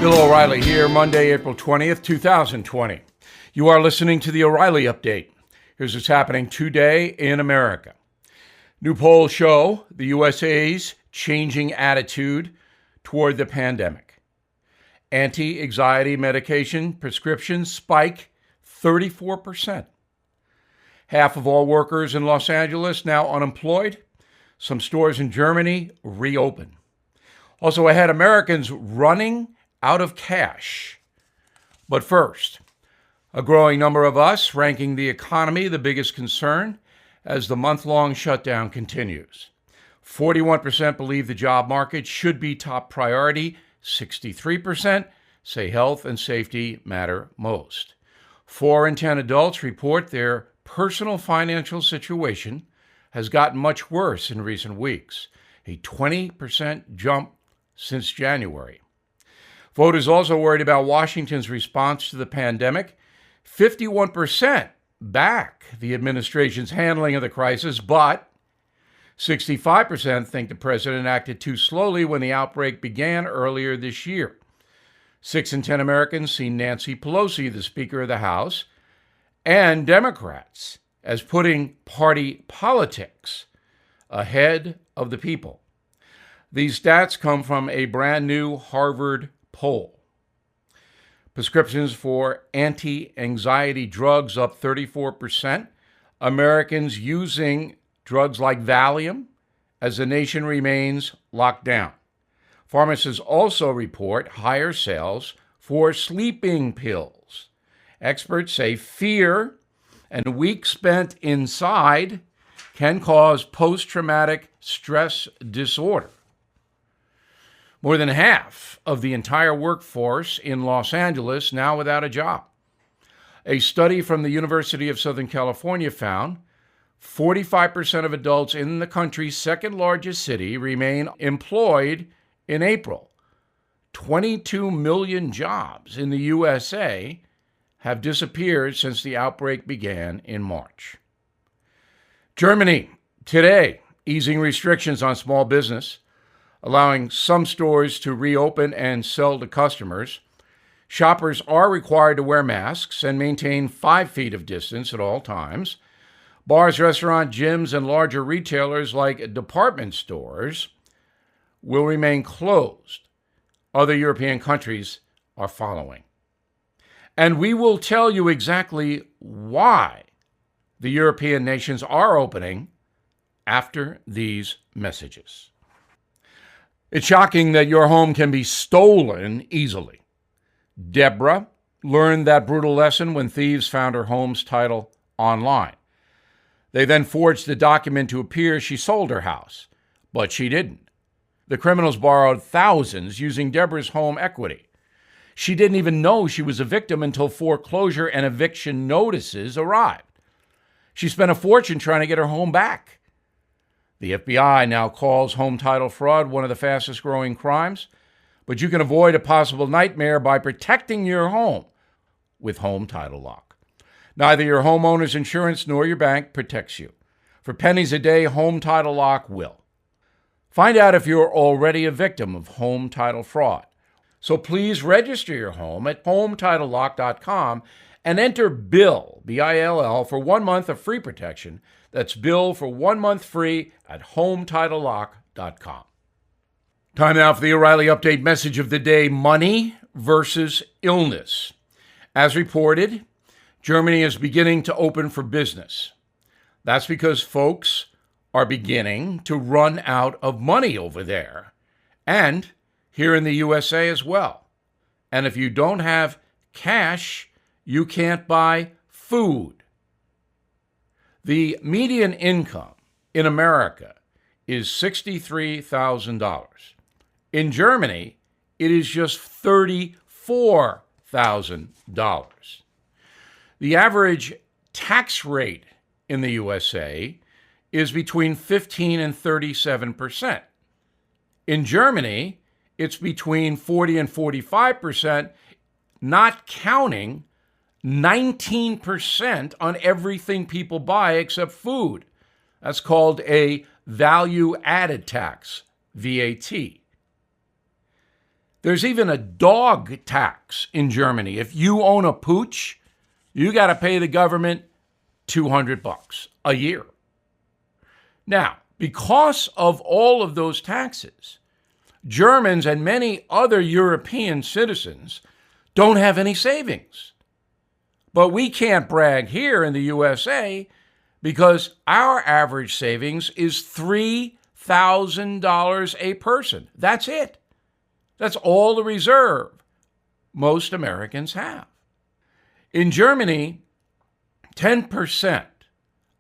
Bill O'Reilly here, Monday, April 20th, 2020. You are listening to the O'Reilly Update. Here's what's happening today in America. New polls show the USA's changing attitude toward the pandemic. Anti-anxiety medication prescriptions spike 34%. Half of all workers in Los Angeles now unemployed. Some stores in Germany reopen. Also ahead, Americans running out of cash. But first, a growing number of us ranking the economy the biggest concern as the month-long shutdown continues. 41% believe the job market should be top priority. 63% say health and safety matter most. 4 in 10 adults report their personal financial situation has gotten much worse in recent weeks, a 20% jump since January. Voters also worried about Washington's response to the pandemic. 51% back the administration's handling of the crisis, but 65% think the president acted too slowly when the outbreak began earlier this year. 6 in 10 Americans see Nancy Pelosi, the Speaker of the House, and Democrats as putting party politics ahead of the people. These stats come from a brand new Harvard poll. Prescriptions for anti-anxiety drugs up 34%. Americans using drugs like Valium as the nation remains locked down. Pharmacists also report higher sales for sleeping pills. Experts say fear and weeks spent inside can cause post-traumatic stress disorder. More than half of the entire workforce in Los Angeles now without a job. A study from the University of Southern California found 45% of adults in the country's second largest city remain employed in April. 22 million jobs in the USA have disappeared since the outbreak began in March. Germany, today, easing restrictions on small business, allowing some stores to reopen and sell to customers. Shoppers are required to wear masks and maintain 5 feet of distance at all times. Bars, restaurants, gyms, and larger retailers like department stores will remain closed. Other European countries are following. And we will tell you exactly why the European nations are opening after these messages. It's shocking that your home can be stolen easily. Deborah learned that brutal lesson when thieves found her home's title online. They then forged the document to appear she sold her house, but she didn't. The criminals borrowed thousands using Deborah's home equity. She didn't even know she was a victim until foreclosure and eviction notices arrived. She spent a fortune trying to get her home back. The FBI now calls home title fraud one of the fastest growing crimes, but you can avoid a possible nightmare by protecting your home with Home Title Lock. Neither your homeowner's insurance nor your bank protects you. For pennies a day, Home Title Lock will. Find out if you're already a victim of home title fraud. So please register your home at HomeTitleLock.com and enter BILL, B-I-L-L, for 1 month of free protection. That's BILL for 1 month free at HomeTitleLock.com. Time now for the O'Reilly Update message of the day, money versus illness. As reported, Germany is beginning to open for business. That's because folks are beginning to run out of money over there, and here in the USA as well. And if you don't have cash, you can't buy food. The median income in America is $63,000. In Germany, it is just $34,000. The average tax rate in the USA is between 15 and 37%. In Germany, it's between 40 and 45%, not counting 19% on everything people buy except food. That's called a value-added tax, VAT. There's even a dog tax in Germany. If you own a pooch, you got to pay the government $200 a year. Now, because of all of those taxes, Germans and many other European citizens don't have any savings. But we can't brag here in the USA because our average savings is $3,000 a person. That's it. That's all the reserve most Americans have. In Germany, 10%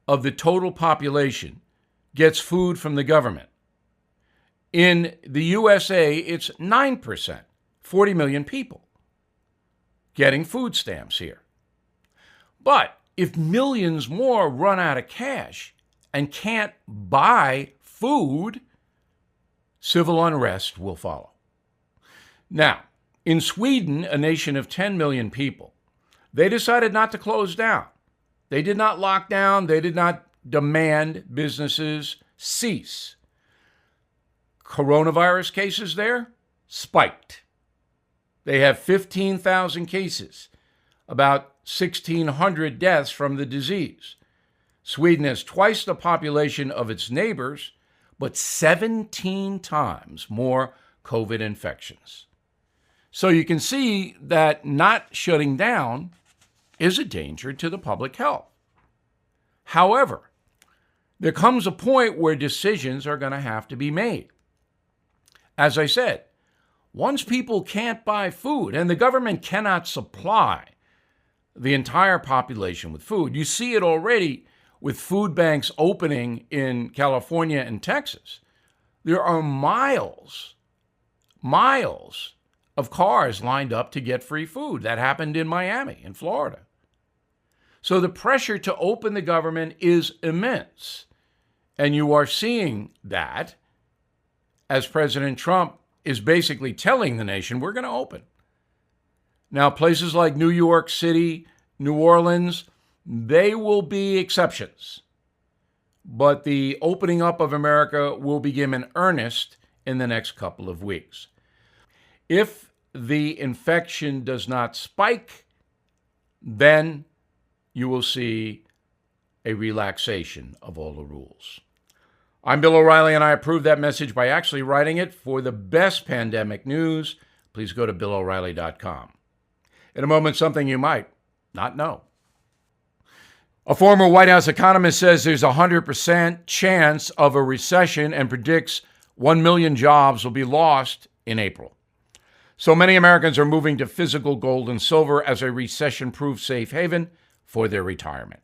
of the total population gets food from the government. In the USA, it's 9%, 40 million people getting food stamps here. But if millions more run out of cash and can't buy food, civil unrest will follow. Now, in Sweden, a nation of 10 million people, they decided not to close down. They did not lock down. They did not demand businesses cease. Coronavirus cases there spiked. They have 15,000 cases, about 1,600 deaths from the disease. Sweden has twice the population of its neighbors, but 17 times more COVID infections. So you can see that not shutting down is a danger to the public health. However, there comes a point where decisions are going to have to be made. As I said, once people can't buy food and the government cannot supply the entire population with food, you see it already with food banks opening in California and Texas. There are miles of cars lined up to get free food. That happened in Miami, in Florida. So the pressure to open the government is immense. And you are seeing that as President Trump is basically telling the nation, we're going to open. Now, places like New York City, New Orleans, they will be exceptions. But the opening up of America will begin in earnest in the next couple of weeks. If the infection does not spike, then you will see a relaxation of all the rules. I'm Bill O'Reilly, and I approve that message by actually writing it. For the best pandemic news, please go to BillO'Reilly.com. In a moment, something you might not know. A former White House economist says there's a 100% chance of a recession and predicts 1 million jobs will be lost in April. So many Americans are moving to physical gold and silver as a recession-proof safe haven for their retirement.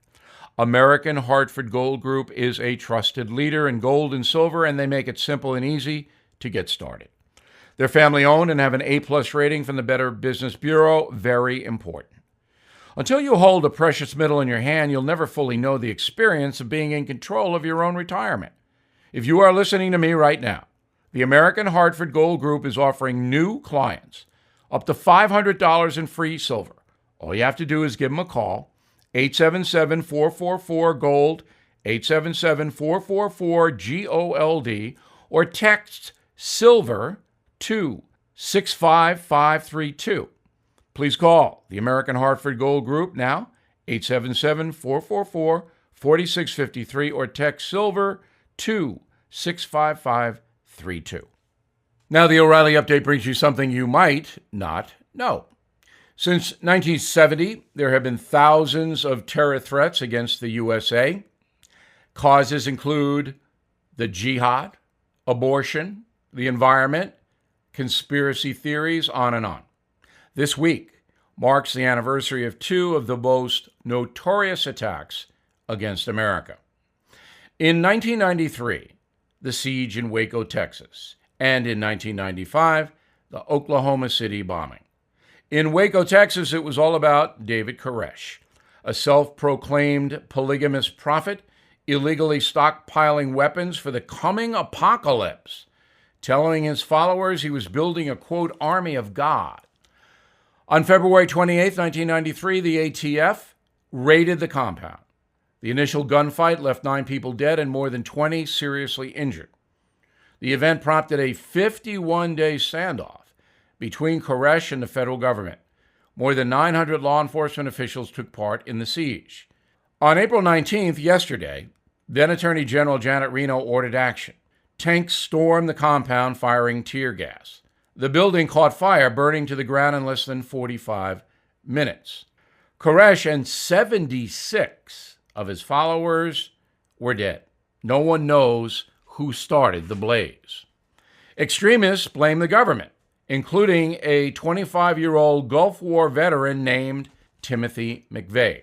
American Hartford Gold Group is a trusted leader in gold and silver, and they make it simple and easy to get started. They're family-owned and have an A-plus rating from the Better Business Bureau. Very important. Until you hold a precious metal in your hand, you'll never fully know the experience of being in control of your own retirement. If you are listening to me right now, the American Hartford Gold Group is offering new clients up to $500 in free silver. All you have to do is give them a call, 877-444-GOLD, 877-444-GOLD, or text SILVER to 65532. Please call the American Hartford Gold Group now, 877-444-4653, or text SILVER to 65532. Now, the O'Reilly Update brings you something you might not know. Since 1970, there have been thousands of terror threats against the USA. Causes include the jihad, abortion, the environment, conspiracy theories, on and on. This week marks the anniversary of two of the most notorious attacks against America. In 1993, the siege in Waco, Texas, and in 1995, the Oklahoma City bombing. In Waco, Texas, it was all about David Koresh, a self-proclaimed polygamous prophet, illegally stockpiling weapons for the coming apocalypse, telling his followers he was building a, quote, army of God. On February 28, 1993, the ATF raided the compound. The initial gunfight left 9 people dead and more than 20 seriously injured. The event prompted a 51-day standoff between Koresh and the federal government. More than 900 law enforcement officials took part in the siege. On April 19th, yesterday, then Attorney General Janet Reno ordered action. Tanks stormed the compound, firing tear gas. The building caught fire, burning to the ground in less than 45 minutes. Koresh and 76 of his followers were dead. No one knows who started the blaze. Extremists blame the government, including a 25-year-old Gulf War veteran named Timothy McVeigh.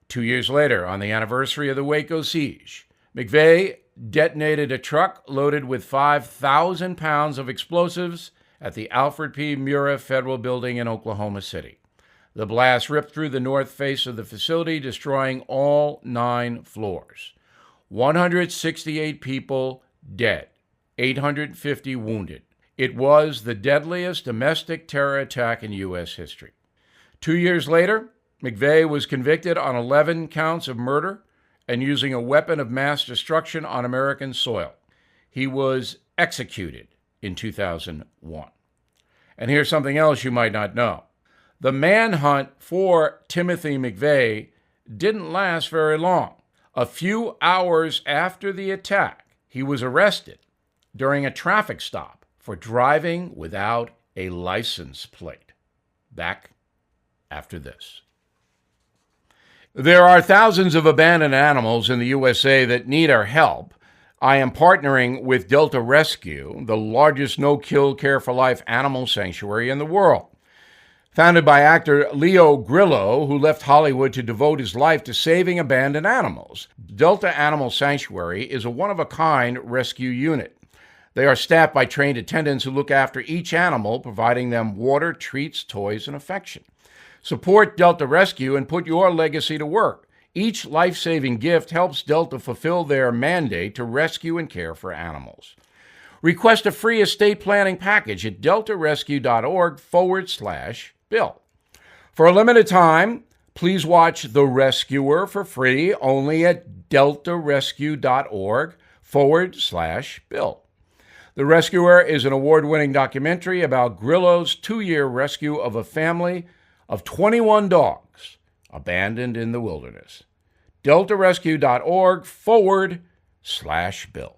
2 years later, on the anniversary of the Waco siege, McVeigh detonated a truck loaded with 5,000 pounds of explosives at the Alfred P. Murrah Federal Building in Oklahoma City. The blast ripped through the north face of the facility, destroying all 9 floors. 168 people dead, 850 wounded. It was the deadliest domestic terror attack in U.S. history. 2 years later, McVeigh was convicted on 11 counts of murder and using a weapon of mass destruction on American soil. He was executed in 2001. And here's something else you might not know. The manhunt for Timothy McVeigh didn't last very long. A few hours after the attack, he was arrested during a traffic stop for driving without a license plate. Back after this. There are thousands of abandoned animals in the USA that need our help. I am partnering with Delta Rescue, the largest no-kill care-for-life animal sanctuary in the world. Founded by actor Leo Grillo, who left Hollywood to devote his life to saving abandoned animals, Delta Animal Sanctuary is a one-of-a-kind rescue unit. They are staffed by trained attendants who look after each animal, providing them water, treats, toys, and affection. Support Delta Rescue and put your legacy to work. Each life-saving gift helps Delta fulfill their mandate to rescue and care for animals. Request a free estate planning package at deltarescue.org/bill. For a limited time, please watch The Rescuer for free only at deltarescue.org/bill. The Rescuer is an award-winning documentary about Grillo's 2-year rescue of a family of 21 dogs abandoned in the wilderness. deltarescue.org/bill.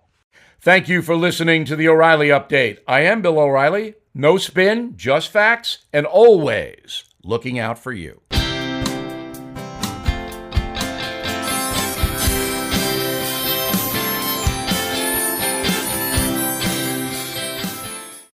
Thank you for listening to the O'Reilly Update. I am Bill O'Reilly. No spin, just facts, and always looking out for you.